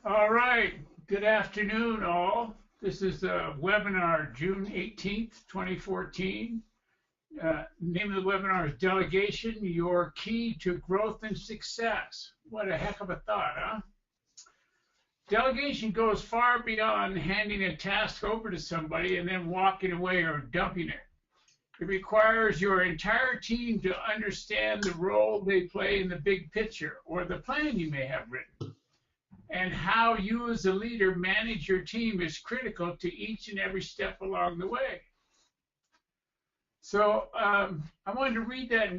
All right. Good afternoon, all. This is webinar June 18th, 2014. Name of the webinar is Delegation, Your Key to Growth and Success. What a heck of a thought, huh? Delegation goes far beyond handing a task over to somebody and then walking away or dumping it. It requires your entire team to understand the role they play in the big picture or the plan you may have written. And how you as a leader manage your team is critical to each and every step along the way. So I wanted to read that,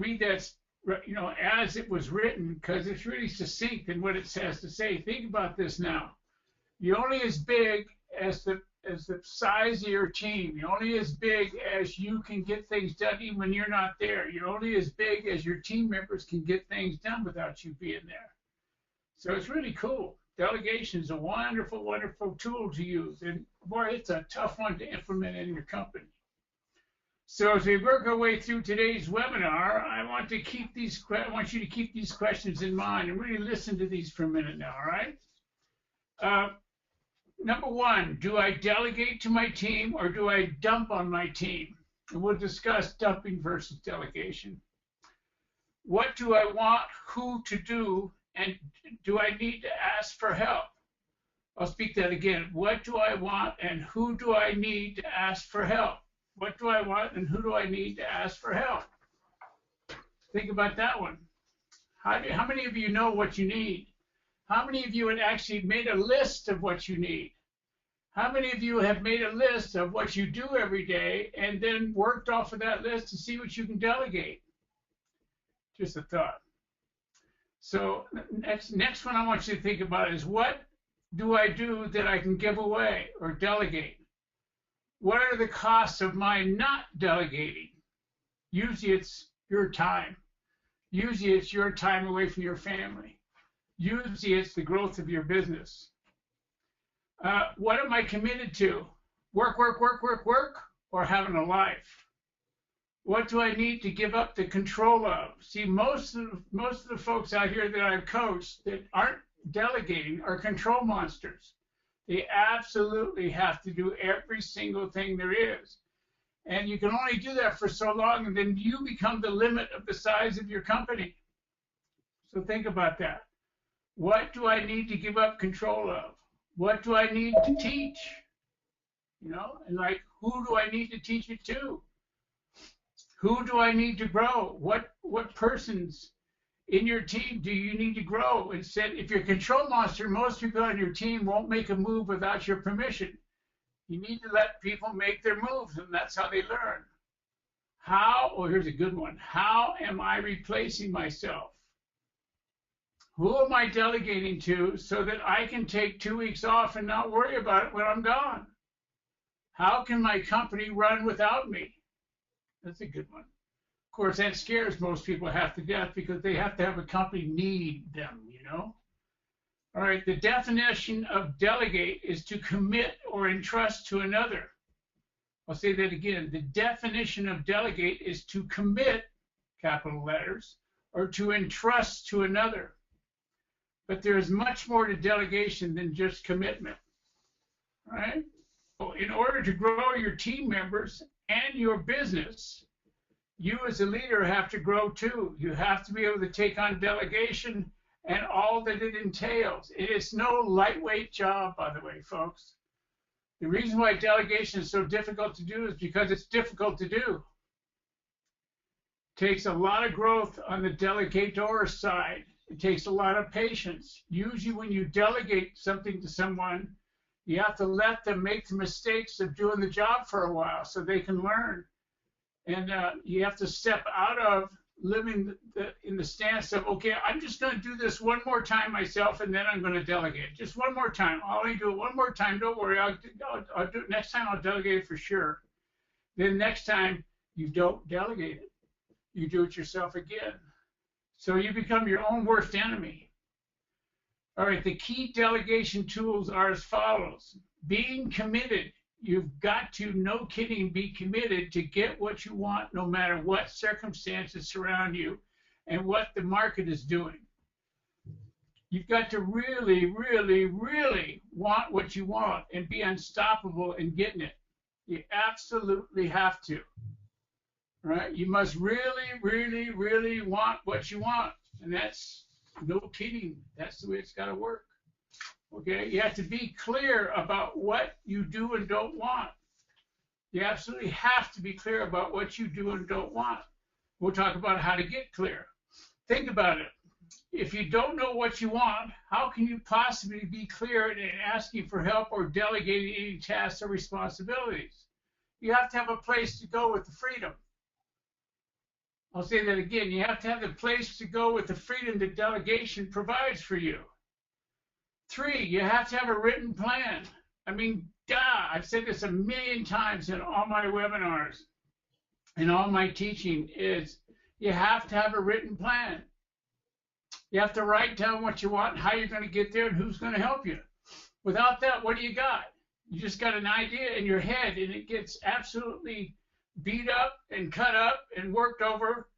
as it was written, because it's really succinct in what it has to say. Think about this now. You're only as big as the size of your team. You're only as big as you can get things done even when you're not there. You're only as big as your team members can get things done without you being there. So it's really cool. Delegation is a wonderful, wonderful tool to use, and boy, it's a tough one to implement in your company. So as we work our way through today's webinar, I want you to keep these questions in mind and really listen to these for a minute now, all right? Number one, do I delegate to my team or do I dump on my team? And we'll discuss dumping versus delegation. What do I want who to do? And do I need to ask for help? I'll speak that again. What do I want and who do I need to ask for help? What do I want and who do I need to ask for help? Think about that one. How many of you know what you need? How many of you have actually made a list of what you need? How many of you have made a list of what you do every day and then worked off of that list to see what you can delegate? Just a thought. So next one I want you to think about is, what do I do that I can give away or delegate? What are the costs of my not delegating? Usually it's your time. Usually it's your time away from your family. Usually it's the growth of your business. What am I committed to? Work, or having a life? What do I need to give up the control of? See, most of the folks out here that I've coached that aren't delegating are control monsters. They absolutely have to do every single thing there is. And you can only do that for so long, and then you become the limit of the size of your company. So think about that. What do I need to give up control of? What do I need to teach? And like, who do I need to teach it to? Who do I need to grow? What persons in your team do you need to grow? Instead, if you're a control monster, most people on your team won't make a move without your permission. You need to let people make their moves, and that's how they learn. Here's a good one. How am I replacing myself? Who am I delegating to so that I can take 2 weeks off and not worry about it when I'm gone? How can my company run without me? That's a good one. Of course, that scares most people half to death because they have to have a company need them, All right, the definition of delegate is to commit or entrust to another. I'll say that again. The definition of delegate is to commit, capital letters, or to entrust to another. But there is much more to delegation than just commitment, all right? So in order to grow your team members and your business, you as a leader have to grow too. You have to be able to take on delegation and all that it entails. It is no lightweight job, by the way, folks. The reason why delegation is so difficult to do is because it's difficult to do. It takes a lot of growth on the delegator side. It takes a lot of patience. Usually when you delegate something to someone, you have to let them make the mistakes of doing the job for a while so they can learn. And you have to step out of living in the stance of, okay, I'm just going to do this one more time myself, and then I'm going to delegate. Just one more time. I'll only do it one more time. Don't worry. I'll do it. Next time I'll delegate it for sure. Then next time you don't delegate it. You do it yourself again. So you become your own worst enemy. All right, the key delegation tools are as follows. Being committed. You've got to, no kidding, be committed to get what you want no matter what circumstances surround you and what the market is doing. You've got to really, really, really want what you want and be unstoppable in getting it. You absolutely have to, right? You must really, really, really want what you want. And that's no kidding. That's the way it's got to work. Okay? You have to be clear about what you do and don't want. You absolutely have to be clear about what you do and don't want. We'll talk about how to get clear. Think about it. If you don't know what you want, how can you possibly be clear in asking for help or delegating any tasks or responsibilities? You have to have a place to go with the freedom. I'll say that again. You have to have the place to go with the freedom that delegation provides for you. 3, you have to have a written plan. I mean, I've said this a million times in all my webinars and all my teaching is you have to have a written plan. You have to write down what you want, how you're going to get there, and who's going to help you. Without that, what do you got? You just got an idea in your head, and it gets absolutely beat up and cut up and worked over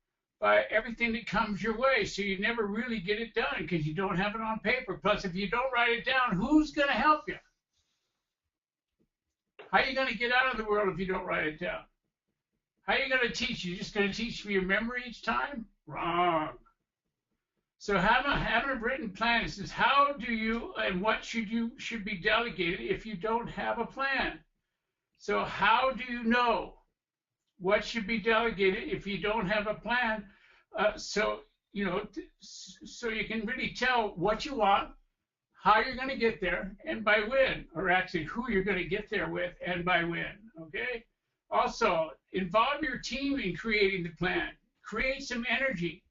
by everything that comes your way. So you never really get it done because you don't have it on paper. Plus, if you don't write it down, who's going to help you? How are you going to get out of the world if you don't write it down? How are you going to teach? You're just going to teach from your memory each time? Wrong. So having a written plan, it says how do you and what should be delegated if you don't have a plan. So how do you know what should be delegated if you don't have a plan? So you can really tell what you want, how you're going to get there, and by when, or actually who you're going to get there with and by when. Okay. Also, involve your team in creating the plan. Create some energy.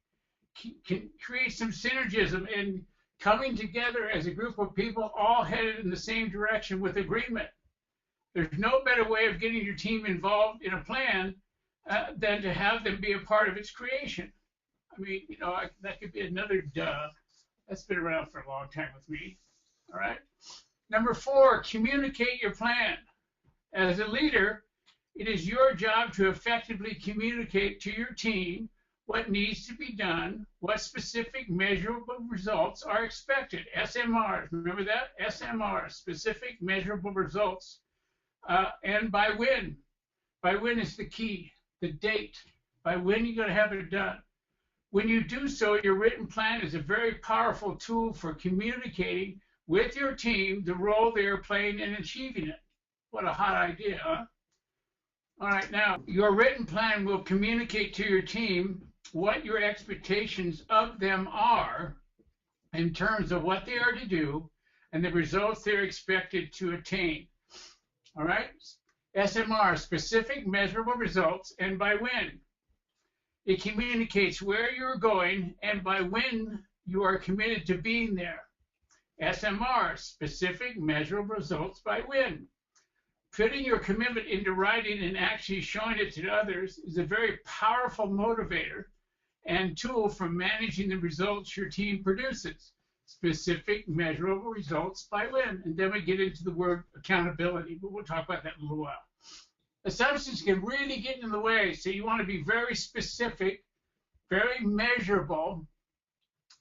Can create some synergism in coming together as a group of people all headed in the same direction with agreement. There's no better way of getting your team involved in a plan than to have them be a part of its creation. I mean, that could be another duh. That's been around for a long time with me. All right. Number 4, communicate your plan. As a leader, it is your job to effectively communicate to your team what needs to be done, what specific measurable results are expected. SMRs, remember that? SMRs, specific measurable results. And by when. By when is the key, the date. By when you're going to have it done. When you do so, your written plan is a very powerful tool for communicating with your team the role they are playing in achieving it. What a hot idea, huh? All right, now, your written plan will communicate to your team what your expectations of them are in terms of what they are to do and the results they're expected to attain. All right? SMR, specific measurable results, and by when. It communicates where you're going and by when you are committed to being there. SMR, specific measurable results by when. Putting your commitment into writing and actually showing it to others is a very powerful motivator and tool for managing the results your team produces. Specific, measurable results by when. And then we get into the word accountability, but we'll talk about that in a little while. Assumptions can really get in the way, so you want to be very specific, very measurable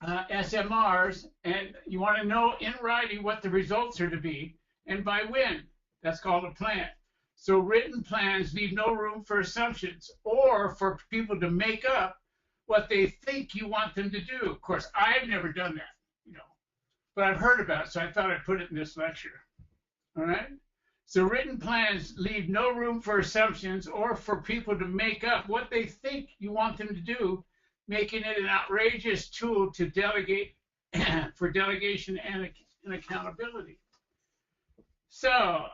SMRs, and you want to know in writing what the results are to be and by when. That's called a plan. So written plans leave no room for assumptions or for people to make up what they think you want them to do. Of course, I've never done that, but I've heard about it, so I thought I'd put it in this lecture. All right? So written plans leave no room for assumptions or for people to make up what they think you want them to do, making it an outrageous tool to delegate for delegation and accountability. So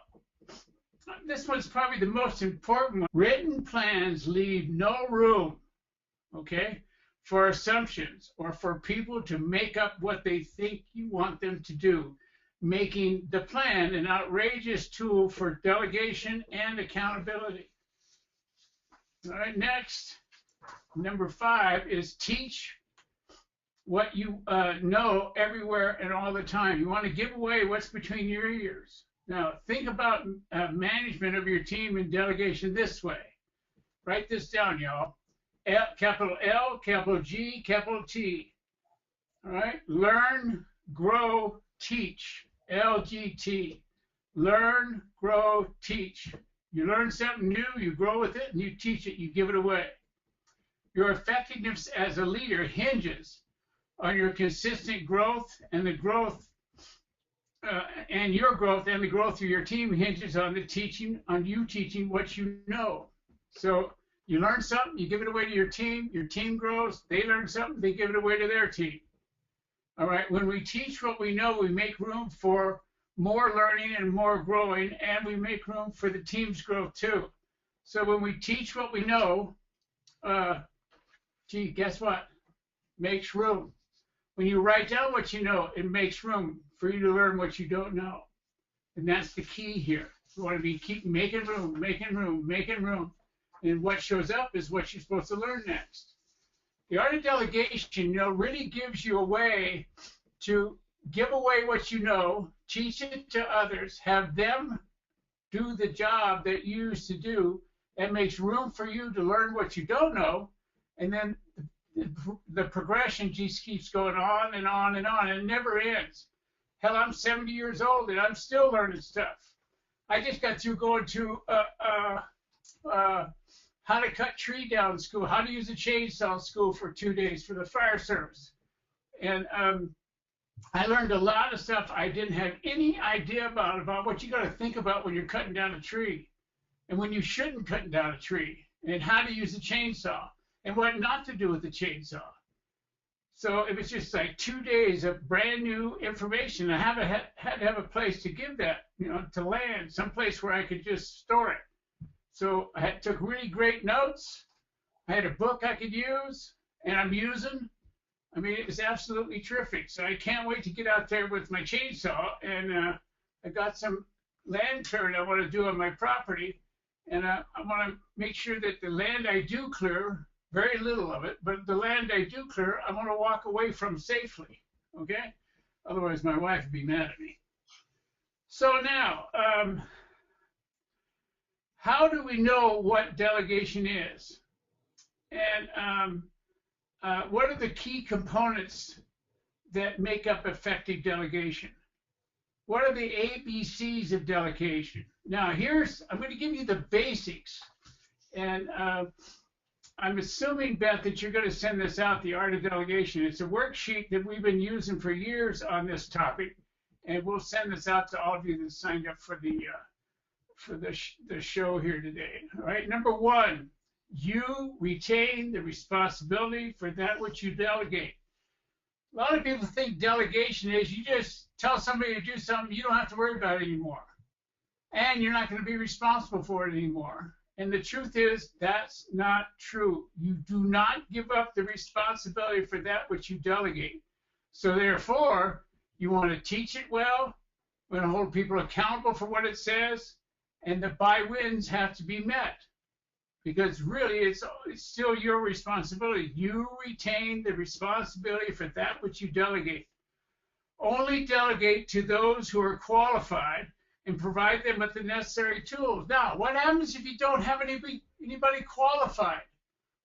this one's probably the most important one. Written plans leave no room, okay, for assumptions or for people to make up what they think you want them to do, making the plan an outrageous tool for delegation and accountability. All right, next, number 5 is teach what you know everywhere and all the time. You want to give away what's between your ears. Now, think about management of your team and delegation this way. Write this down, y'all. Capital L, capital G, capital T. All right? Learn grow, teach. LGT. Learn, grow, teach. You learn something new, you grow with it, and you teach it, you give it away. Your effectiveness as a leader hinges on your consistent growth, and the growth and your growth and the growth of your team hinges on the teaching, on you teaching what you know. So you learn something, you give it away to your team grows, they learn something, they give it away to their team. All right, when we teach what we know, we make room for more learning and more growing, and we make room for the team's growth too. So when we teach what we know, guess what? Makes room. When you write down what you know, it makes room for you to learn what you don't know. And that's the key here. You want to keep making room, making room, making room. And what shows up is what you're supposed to learn next. The art of delegation, really gives you a way to give away what you know, teach it to others, have them do the job that you used to do, and makes room for you to learn what you don't know, and then the progression just keeps going on and on and on, and it never ends. Hell, I'm 70 years old and I'm still learning stuff. I just got through going to how to cut tree down school, how to use a chainsaw school for 2 days for the fire service. And I learned a lot of stuff I didn't have any idea about what you got to think about when you're cutting down a tree, and when you shouldn't cut down a tree, and how to use a chainsaw, and what not to do with the chainsaw. So it was just like 2 days of brand new information. I had to have a place to give that, to land, someplace where I could just store it. So I took really great notes. I had a book I could use, and I'm using. I mean, it was absolutely terrific. So I can't wait to get out there with my chainsaw, and I got some land clearing I want to do on my property, and I want to make sure that the land I do clear, very little of it, but the land I do clear, I want to walk away from safely, okay? Otherwise, my wife would be mad at me. So now, how do we know what delegation is? And what are the key components that make up effective delegation? What are the ABCs of delegation? Now, I'm going to give you the basics. And I'm assuming, Beth, that you're going to send this out, the art of delegation. It's a worksheet that we've been using for years on this topic, and we'll send this out to all of you that signed up for the show here today. All right, number one, you retain the responsibility for that which you delegate. A lot of people think delegation is you just tell somebody to do something, you don't have to worry about it anymore, and you're not going to be responsible for it anymore. And the truth is, that's not true. You do not give up the responsibility for that which you delegate. So therefore, you want to teach it well, you want to hold people accountable for what it says, and the by-wins have to be met. Because really, it's still your responsibility. You retain the responsibility for that which you delegate. Only delegate to those who are qualified, and provide them with the necessary tools. Now, what happens if you don't have anybody qualified?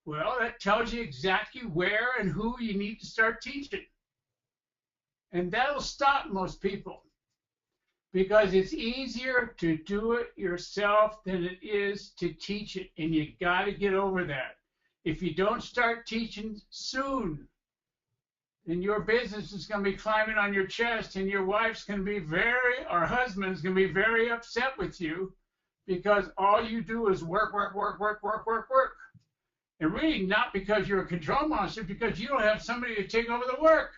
Well, that tells you exactly where and who you need to start teaching. And that'll stop most people, because it's easier to do it yourself than it is to teach it, and you got to get over that. If you don't start teaching soon, then your business is going to be climbing on your chest, and your wife's going to be or husband's going to be very upset with you, because all you do is work. And really not because you're a control monster, because you don't have somebody to take over the work.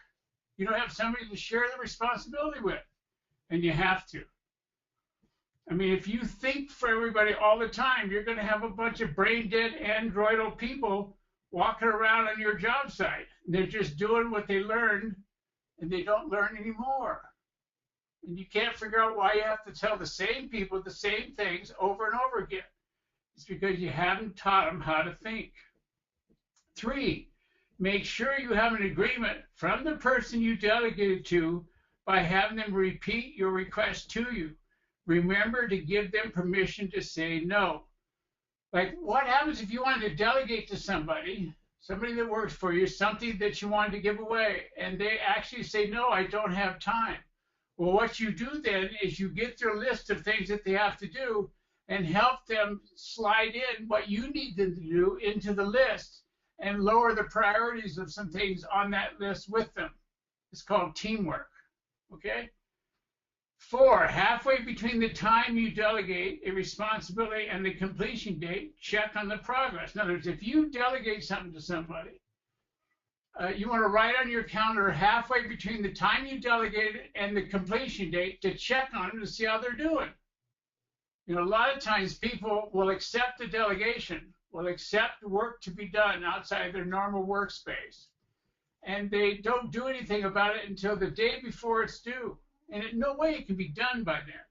You don't have somebody to share the responsibility with, and you have to. I mean, if you think for everybody all the time, you're going to have a bunch of brain-dead, androidal people walking around on your job site. They're just doing what they learned, and they don't learn anymore. And you can't figure out why you have to tell the same people the same things over and over again. It's because you haven't taught them how to think. 3, make sure you have an agreement from the person you delegated to by having them repeat your request to you. Remember to give them permission to say no. Like, what happens if you wanted to delegate to somebody? somebody that works for you, something that you wanted to give away, and they actually say, no, I don't have time. Well, what you do then is you get their list of things that they have to do and help them slide in what you need them to do into the list and lower the priorities of some things on that list with them. It's called teamwork, okay? 4, halfway between the time you delegate a responsibility and the completion date, check on the progress. In other words, if you delegate something to somebody, you want to write on your calendar halfway between the time you delegate it and the completion date to check on them to see how they're doing. You know, a lot of times people will accept a delegation, will accept work to be done outside their normal workspace, and they don't do anything about it until the day before it's due. And in no way it can be done by then.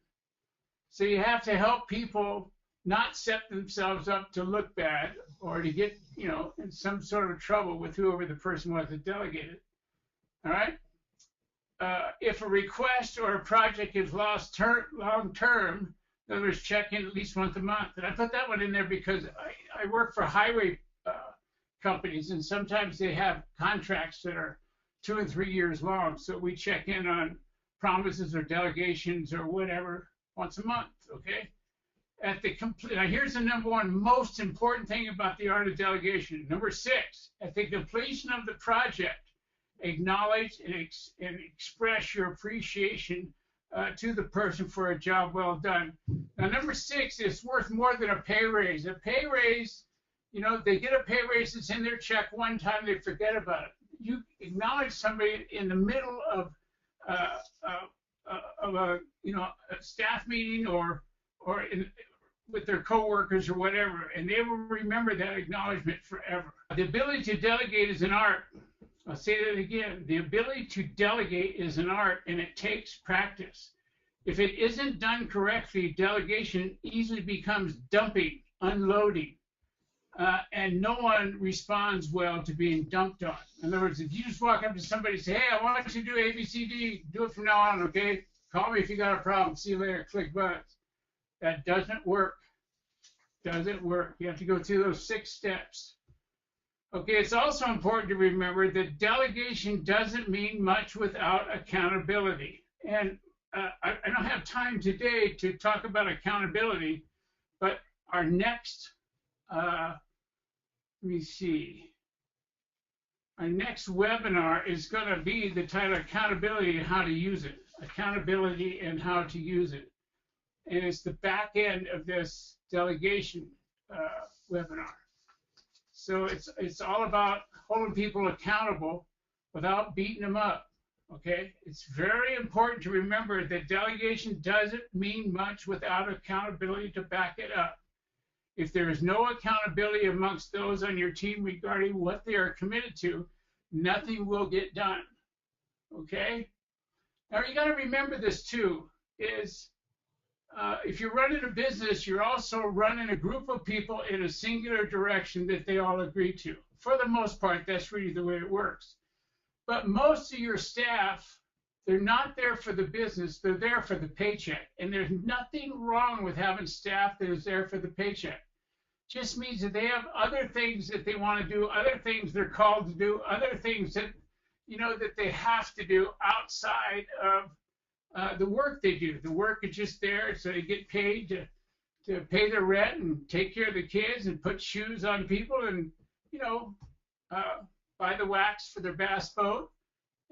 So you have to help people not set themselves up to look bad or to get, you know, in some sort of trouble with whoever the person was that delegated. All right? If a request or a project is lost long term, in other words, check in at least once a month. And I put that one in there because I work for highway companies, and sometimes they have contracts that are 2 and 3 years long. So we check in on promises or delegations or whatever once a month, okay? Now here's the number one most important thing about the art of delegation. Number 6, at the completion of the project, acknowledge and express your appreciation to the person for a job well done. Now number 6 is worth more than a pay raise. A pay raise, you know, they get a pay raise that's in their check one time, they forget about it. You acknowledge somebody in the middle of a, you know, a staff meeting or with their coworkers or whatever, and they will remember that acknowledgement forever. The ability to delegate is an art. I'll say that again. The ability to delegate is an art, and it takes practice. If it isn't done correctly, delegation easily becomes dumping, unloading, and no one responds well to being dumped on. In other words, if you just walk up to somebody and say, hey, I want you to do A, B, C, D, do it from now on, okay? Call me if you got a problem. See you later. Click buttons. That doesn't work. Doesn't work. You have to go through those 6 steps. Okay, it's also important to remember that delegation doesn't mean much without accountability. And I don't have time today to talk about accountability, but our next, let me see, our next webinar is going to be the title Accountability and How to Use It. Accountability and How to Use It. And it's the back end of this delegation webinar. So it's all about holding people accountable without beating them up, okay? It's very important to remember that delegation doesn't mean much without accountability to back it up. If there is no accountability amongst those on your team regarding what they are committed to, nothing will get done, okay? Now you got to remember this too, is if you're running a business, you're also running a group of people in a singular direction that they all agree to. For the most part, that's really the way it works. But most of your staff, they're not there for the business, they're there for the paycheck. And there's nothing wrong with having staff that is there for the paycheck. Just means that they have other things that they want to do, other things they're called to do, other things that, you know, that they have to do outside of the work they do. The work is just there, so they get paid to pay their rent and take care of the kids and put shoes on people and, you know, buy the wax for their bass boat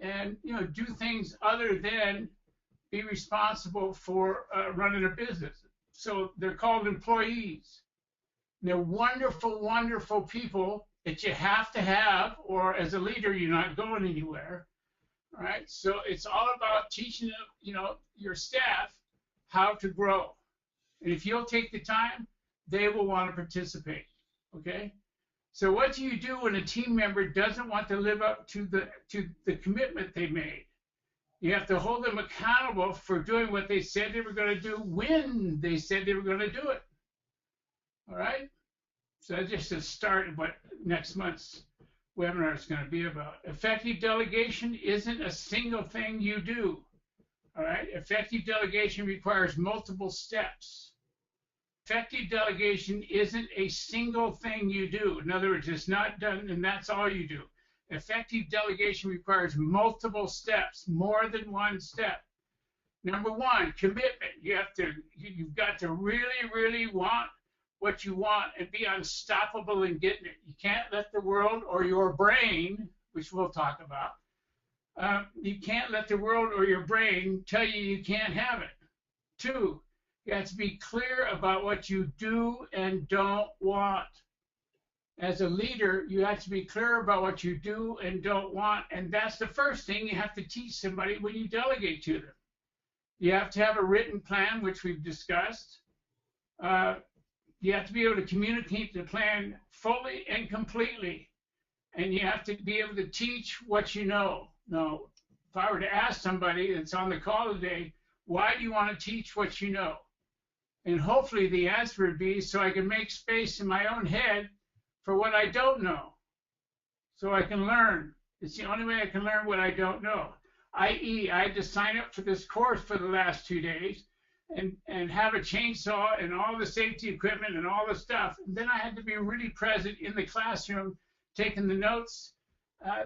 and, you know, do things other than be responsible for running a business. So they're called employees. And they're wonderful, wonderful people that you have to have, or as a leader, you're not going anywhere. All right, so it's all about teaching them, you know, your staff how to grow. And if you'll take the time, they will want to participate, okay? So what do you do when a team member doesn't want to live up to the commitment they made? You have to hold them accountable for doing what they said they were going to do when they said they were going to do it. All right? So that's just a start of what next month's webinar is going to be about. Effective delegation isn't a single thing you do. All right? Effective delegation requires multiple steps. effective delegation isn't a single thing you do. In other words, it's not done and that's all you do. Effective delegation requires multiple steps, more than one step. Number one, commitment. You've got to really, really want what you want and be unstoppable in getting it. You can't let the world or your brain, which we'll talk about, you can't let the world or your brain tell you can't have it. Two, you have to be clear about what you do and don't want. As a leader, you have to be clear about what you do and don't want, and that's the first thing you have to teach somebody when you delegate to them. You have to have a written plan, which we've discussed. You have to be able to communicate the plan fully and completely, and you have to be able to teach what you know. Now, if I were to ask somebody that's on the call today, why do you want to teach what you know? And hopefully the answer would be so I can make space in my own head for what I don't know, so I can learn. It's the only way I can learn what I don't know. I.e., I had to sign up for this course for the last 2 days and have a chainsaw and all the safety equipment and all the stuff. And then I had to be really present in the classroom, taking the notes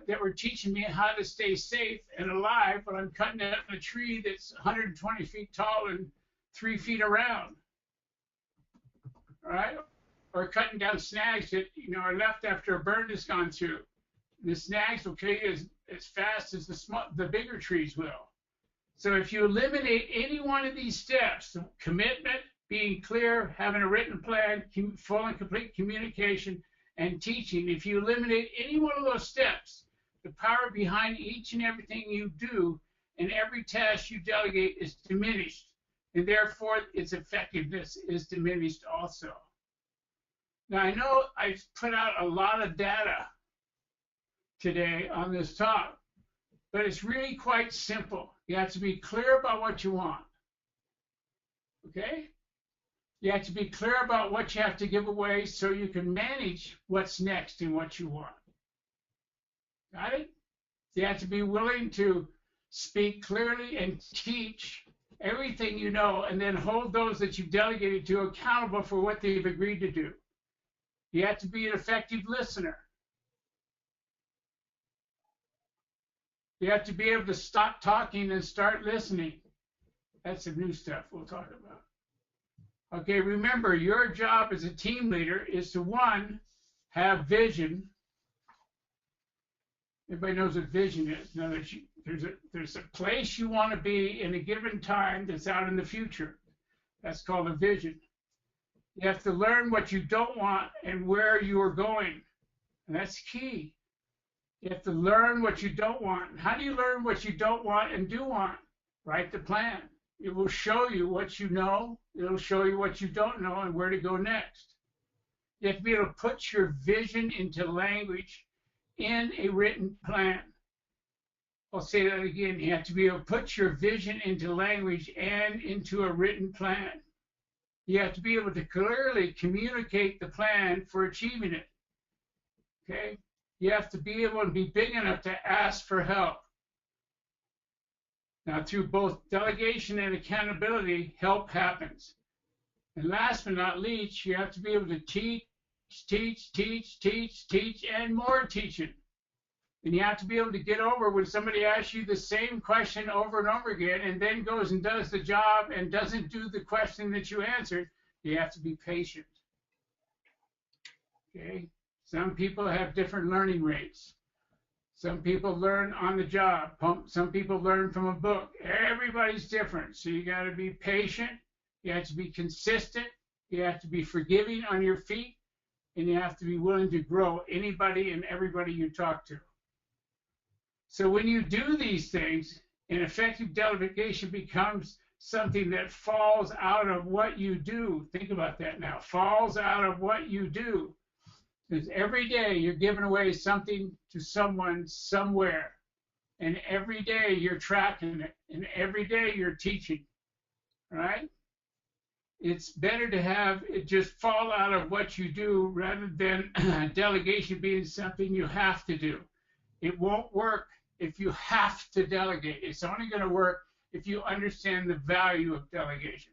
that were teaching me how to stay safe and alive when I'm cutting down a tree that's 120 feet tall and 3 feet around. All right? Or cutting down snags that are left after a burn has gone through. The snags will kill you as fast as the bigger trees will. So if you eliminate any one of these steps, commitment, being clear, having a written plan, full and complete communication, and teaching, if you eliminate any one of those steps, the power behind each and everything you do and every task you delegate is diminished, and therefore its effectiveness is diminished also. Now, I know I put out a lot of data today on this talk, but it's really quite simple. You have to be clear about what you want, okay? You have to be clear about what you have to give away so you can manage what's next and what you want. Got it? You have to be willing to speak clearly and teach everything you know, and then hold those that you've delegated to accountable for what they've agreed to do. You have to be an effective listener. You have to be able to stop talking and start listening. That's the new stuff we'll talk about. Okay, remember, your job as a team leader is to, one, have vision. Everybody knows what vision is. In other words, there's a place you want to be in a given time that's out in the future. That's called a vision. You have to learn what you don't want and where you are going. And that's key. You have to learn what you don't want. How do you learn what you don't want and do want? Write the plan. It will show you what you know. It'll show you what you don't know and where to go next. You have to be able to put your vision into language in a written plan. I'll say that again. You have to be able to put your vision into language and into a written plan. You have to be able to clearly communicate the plan for achieving it. Okay? You have to be able to be big enough to ask for help. Now, through both delegation and accountability, help happens. And last but not least, you have to be able to teach, and more teaching. And you have to be able to get over when somebody asks you the same question over and over again and then goes and does the job and doesn't do the question that you answered. You have to be patient. Okay? Some people have different learning rates. Some people learn on the job. Some people learn from a book. Everybody's different. So you got to be patient. You have to be consistent. You have to be forgiving on your feet. And you have to be willing to grow anybody and everybody you talk to. So when you do these things, an effective delegation becomes something that falls out of what you do. Think about that now. Falls out of what you do. Because every day you're giving away something to someone somewhere. And every day you're tracking it. And every day you're teaching. Right? It's better to have it just fall out of what you do rather than delegation being something you have to do. It won't work if you have to delegate. It's only going to work if you understand the value of delegation.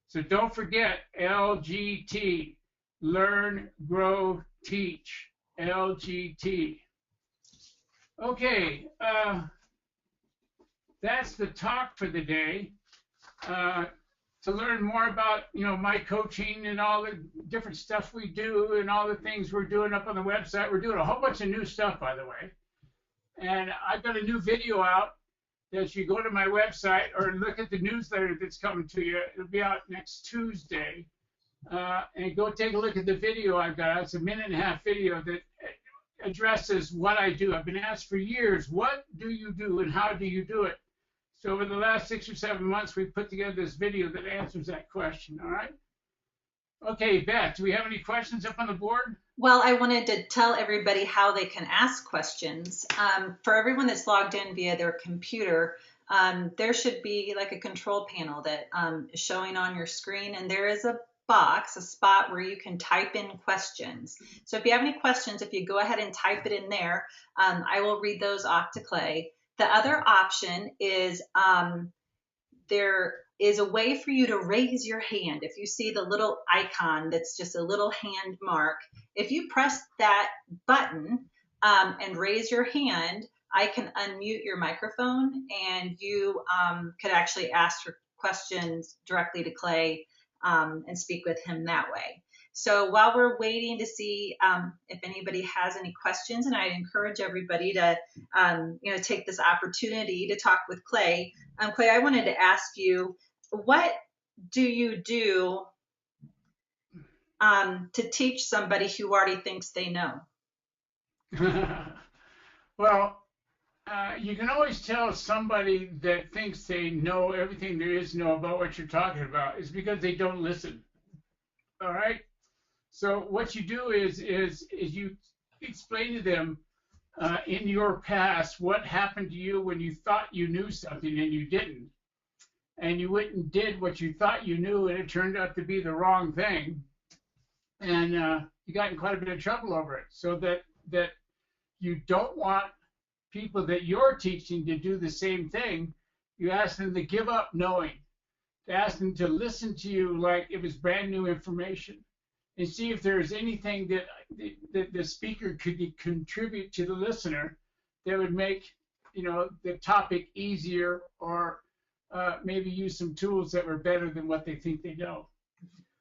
So don't forget LGT, learn, grow, teach, LGT. Okay, that's the talk for the day. To learn more about, my coaching and all the different stuff we do and all the things we're doing up on the website. We're doing a whole bunch of new stuff, by the way. And I've got a new video out that you go to my website or look at the newsletter that's coming to you. It'll be out next Tuesday. And go take a look at the video I've got. It's a 1.5-minute video that addresses what I do. I've been asked for years, what do you do and how do you do it? So over the last 6 or 7 months, we've put together this video that answers that question, all right? Okay, Beth, do we have any questions up on the board? Well, I wanted to tell everybody how they can ask questions. For everyone that's logged in via their computer, there should be like a control panel that is showing on your screen, and there is a box, a spot where you can type in questions. So if you have any questions, if you go ahead and type it in there, I will read those off to Clay. The other option is there is a way for you to raise your hand. If you see the little icon that's just a little hand mark, if you press that button and raise your hand, I can unmute your microphone and you could actually ask your questions directly to Clay and speak with him that way. So while we're waiting to see if anybody has any questions, and I encourage everybody to take this opportunity to talk with Clay. Clay, I wanted to ask you, what do you do to teach somebody who already thinks they know? Well, you can always tell somebody that thinks they know everything there is to know about what you're talking about is because they don't listen. All right? So what you do is you explain to them in your past what happened to you when you thought you knew something and you didn't. And you went and did what you thought you knew and it turned out to be the wrong thing. And you got in quite a bit of trouble over it. So that you don't want people that you're teaching to do the same thing. You ask them to give up knowing. To ask them to listen to you like it was brand new information. And see if there's anything that the speaker could contribute to the listener that would make, the topic easier or maybe use some tools that were better than what they think they know.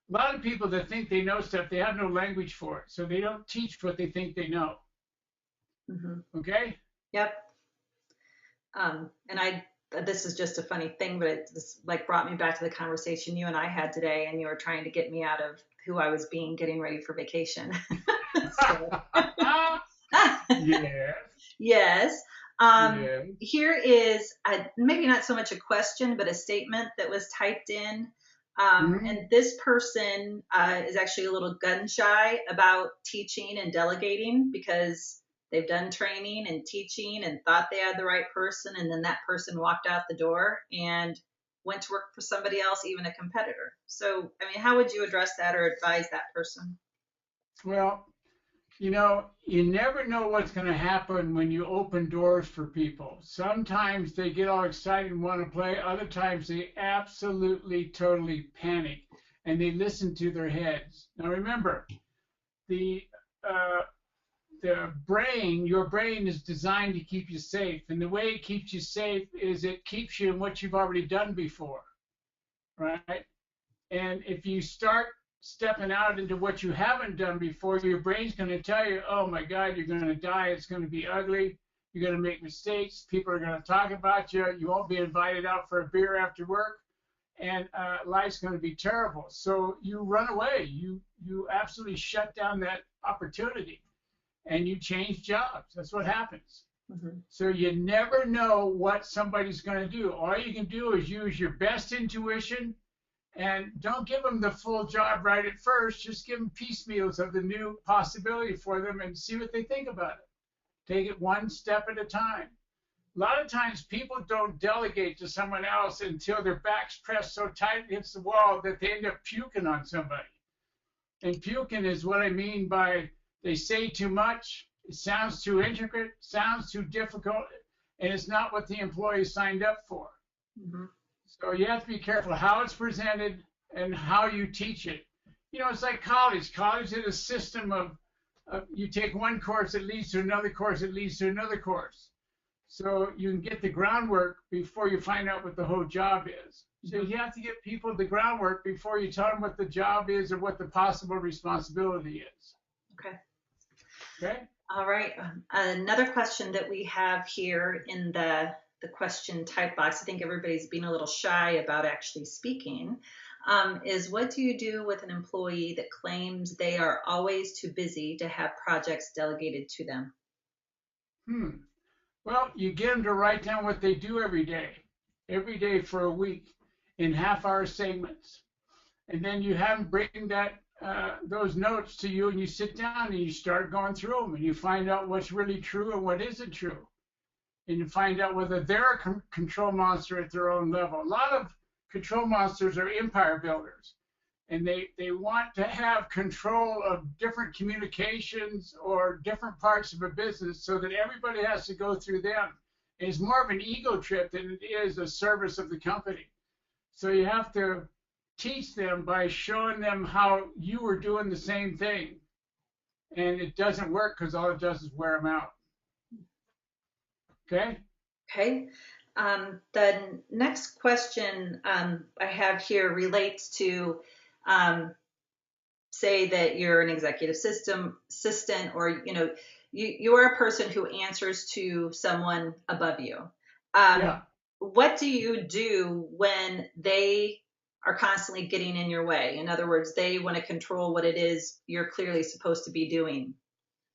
A lot of people that think they know stuff, they have no language for it, so they don't teach what they think they know. Mm-hmm. Okay? Yep. And this is just a funny thing, but it just brought me back to the conversation you and I had today, and you were trying to get me out of who I was being getting ready for vacation. Yes. Yes. Here is maybe not so much a question, but a statement that was typed in. And this person is actually a little gun shy about teaching and delegating because they've done training and teaching and thought they had the right person, and then that person walked out the door and went to work for somebody else, even a competitor. So, how would you address that or advise that person? Well, you never know what's going to happen when you open doors for people. Sometimes they get all excited and want to play. Other times they absolutely, totally panic and they listen to their heads. Now remember, the brain, your brain is designed to keep you safe. And the way it keeps you safe is it keeps you in what you've already done before, right? And if you start stepping out into what you haven't done before, your brain's going to tell you, oh my God, you're going to die. It's going to be ugly. You're going to make mistakes. People are going to talk about you. You won't be invited out for a beer after work. And life's going to be terrible. So you run away. You absolutely shut down that opportunity. And you change jobs. That's what happens. Mm-hmm. So you never know what somebody's going to do. All you can do is use your best intuition and don't give them the full job right at first. Just give them piecemeals of the new possibility for them and see what they think about it. Take it one step at a time. A lot of times people don't delegate to someone else until their back's pressed so tight against the wall that they end up puking on somebody. And puking is what I mean by they say too much, it sounds too intricate, sounds too difficult, and it's not what the employee signed up for. Mm-hmm. So you have to be careful how it's presented and how you teach it. You know, it's like college. College is a system of you take one course that leads to another course that leads to another course. So you can get the groundwork before you find out what the whole job is. So you have to get people the groundwork before you tell them what the job is or what the possible responsibility is. Okay. Okay. All right. Another question that we have here in the question type box, I think everybody's being a little shy about actually speaking, is what do you do with an employee that claims they are always too busy to have projects delegated to them? Well, you get them to write down what they do every day for a week in half-hour segments. And then you have them bring those notes to you, and you sit down and you start going through them, and you find out what's really true and what isn't true. And you find out whether they're a control monster at their own level. A lot of control monsters are empire builders, and they want to have control of different communications or different parts of a business so that everybody has to go through them. And it's more of an ego trip than it is a service of the company. So you have to teach them by showing them how you were doing the same thing. And it doesn't work because all it does is wear them out. Okay? Okay. The next question I have here relates to say that you're an executive assistant, or you are a person who answers to someone above you. Yeah. What do you do when they are constantly getting in your way? In other words, they want to control what it is you're clearly supposed to be doing.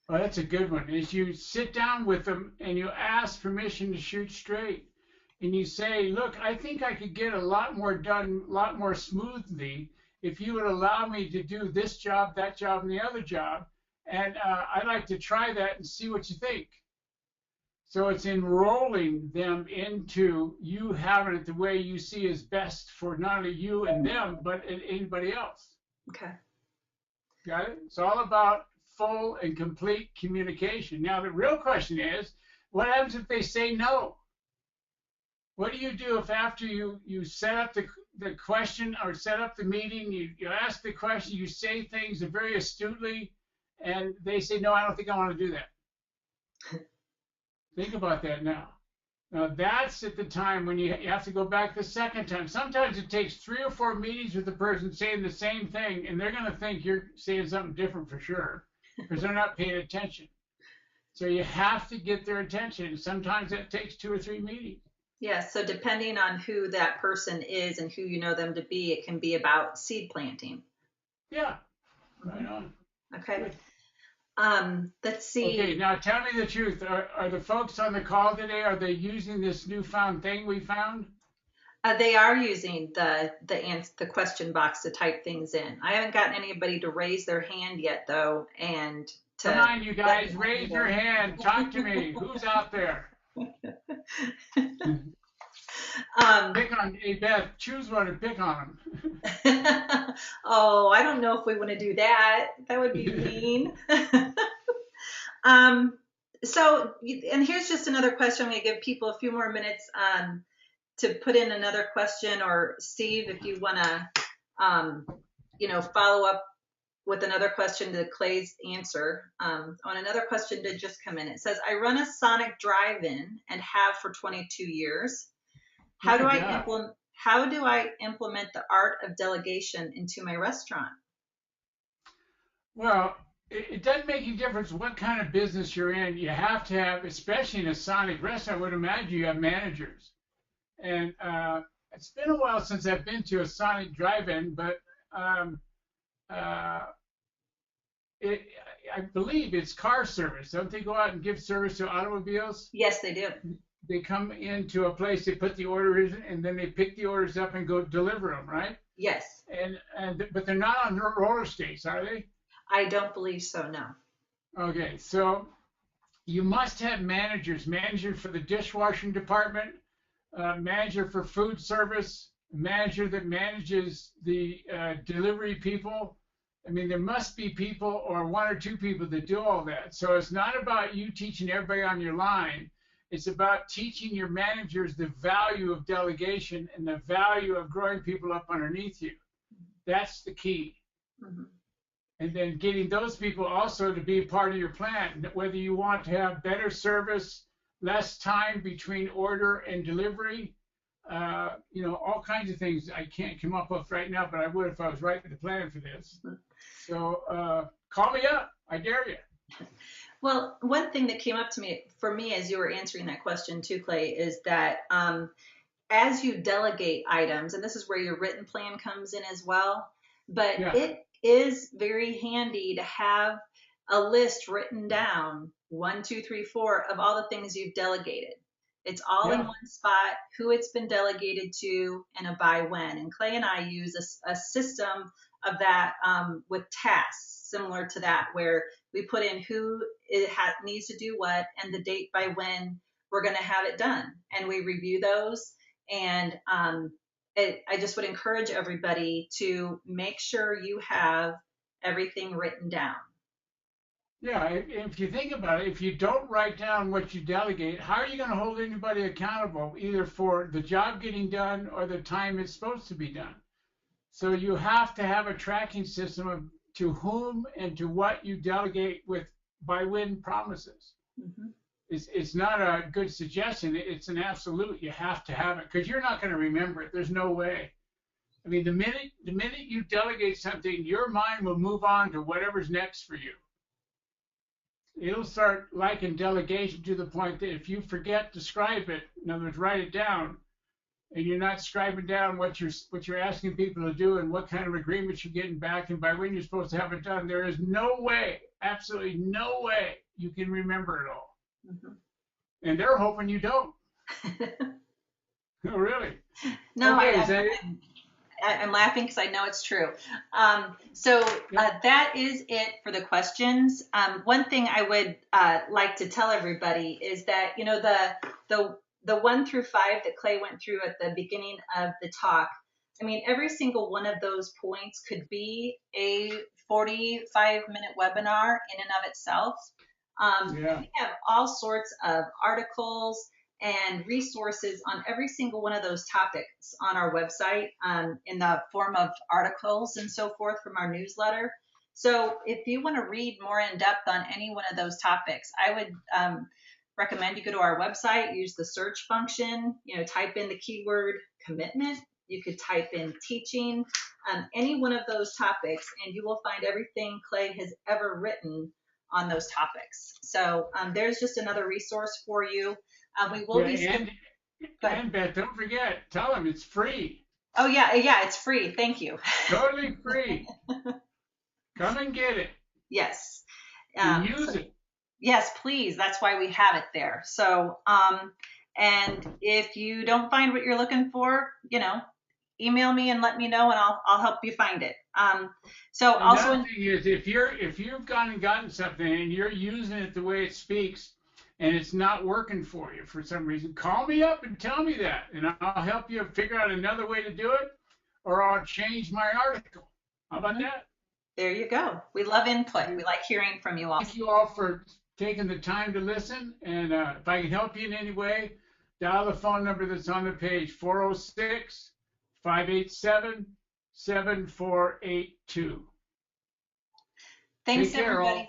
Well, that's a good one. Is you sit down with them and you ask permission to shoot straight. And you say, look, I think I could get a lot more done, a lot more smoothly if you would allow me to do this job, that job, and the other job. And I'd like to try that and see what you think. So it's enrolling them into you having it the way you see is best for not only you and them, but anybody else. Okay. Got it? It's all about full and complete communication. Now, the real question is, what happens if they say no? What do you do if after you set up the question or set up the meeting, you ask the question, you say things very astutely, and they say, no, I don't think I want to do that. Think about that now. Now, that's at the time when you have to go back the second time. Sometimes it takes 3 or 4 meetings with the person saying the same thing, and they're going to think you're saying something different for sure because they're not paying attention. So you have to get their attention. Sometimes that takes 2 or 3 meetings. Yeah, so depending on who that person is and who you know them to be, it can be about seed planting. Yeah, right on. Okay. Good. Let's see. Okay, now tell me the truth. Are the folks on the call today, are they using this newfound thing we found? They are using the question box to type things in. I haven't gotten anybody to raise their hand yet, though, and to... Come on, you guys, raise your hand. Talk to me. Who's out there? Pick on, hey Beth, choose one and pick on them. Oh, I don't know if we want to do that. That would be mean. So, and here's just another question. I'm going to give people a few more minutes to put in another question, or Steve, if you want to, follow up with another question to Clay's answer. On another question did just come in. It says, I run a Sonic drive-in and have for 22 years. How do I implement the art of delegation into my restaurant? Well, it doesn't make any difference what kind of business you're in. You have to have, especially in a Sonic restaurant, I would imagine you have managers. And it's been a while since I've been to a Sonic drive-in, but I believe it's car service. Don't they go out and give service to automobiles? Yes, they do. They come into a place, they put the orders in, and then they pick the orders up and go deliver them, right? Yes. But they're not on roller skates, are they? I don't believe so, no. Okay, so you must have managers. Manager for the dishwashing department, manager for food service, manager that manages the delivery people. I mean, there must be people or 1 or 2 people that do all that. So it's not about you teaching everybody on your line. It's about teaching your managers the value of delegation and the value of growing people up underneath you. That's the key. Mm-hmm. And then getting those people also to be part of your plan, whether you want to have better service, less time between order and delivery, all kinds of things I can't come up with right now, but I would if I was writing the plan for this. So call me up. I dare you. Well, one thing that came up to me for me as you were answering that question too, Clay, is that as you delegate items, and this is where your written plan comes in as well, but Yeah. it is very handy to have a list written down, 1, 2, 3, 4, of all the things you've delegated. It's all in Yeah. one spot, who it's been delegated to, and a by when. And Clay and I use a system of that with tasks similar to that, where we put in who needs to do what and the date by when we're going to have it done. And we review those. And I just would encourage everybody to make sure you have everything written down. Yeah, if you think about it, if you don't write down what you delegate, how are you going to hold anybody accountable either for the job getting done or the time it's supposed to be done? So you have to have a tracking system of to whom and to what you delegate with by when promises. Mm-hmm. It's not a good suggestion. It's an absolute. You have to have it because you're not going to remember it. There's no way. I mean, the minute you delegate something, your mind will move on to whatever's next for you. It'll start liking delegation to the point that if you forget to scribe it, in other words, write it down, and you're not scribing down what you're asking people to do and what kind of agreements you're getting back and by when you're supposed to have it done, there is no way, absolutely no way, you can remember it all. Mm-hmm. And they're hoping you don't. Oh, really? No, Okay, I'm laughing because I know it's true. That is it for the questions. One thing I would like to tell everybody is that, the 1 through 5 that Clay went through at the beginning of the talk, I mean, every single one of those points could be a 45-minute webinar in and of itself. We have all sorts of articles and resources on every single one of those topics on our website in the form of articles and so forth from our newsletter. So if you want to read more in depth on any one of those topics, I would recommend you go to our website, use the search function, type in the keyword commitment. You could type in teaching, any one of those topics, and you will find everything Clay has ever written on those topics. So there's just another resource for you. We will be. And Beth, don't forget, tell them it's free. Oh yeah, it's free. Thank you. Totally free. Come and get it. Yes. Use it. Yes, please. That's why we have it there. So, and if you don't find what you're looking for, email me and let me know, and I'll help you find it. So another thing is, if you've gone and gotten something and you're using it the way it speaks, and it's not working for you for some reason, call me up and tell me that, and I'll help you figure out another way to do it, or I'll change my article. How about that? There you go. We love input. We like hearing from you all. Thank you all for taking the time to listen, and if I can help you in any way, dial the phone number that's on the page, 406-587-7482. Thanks, everybody.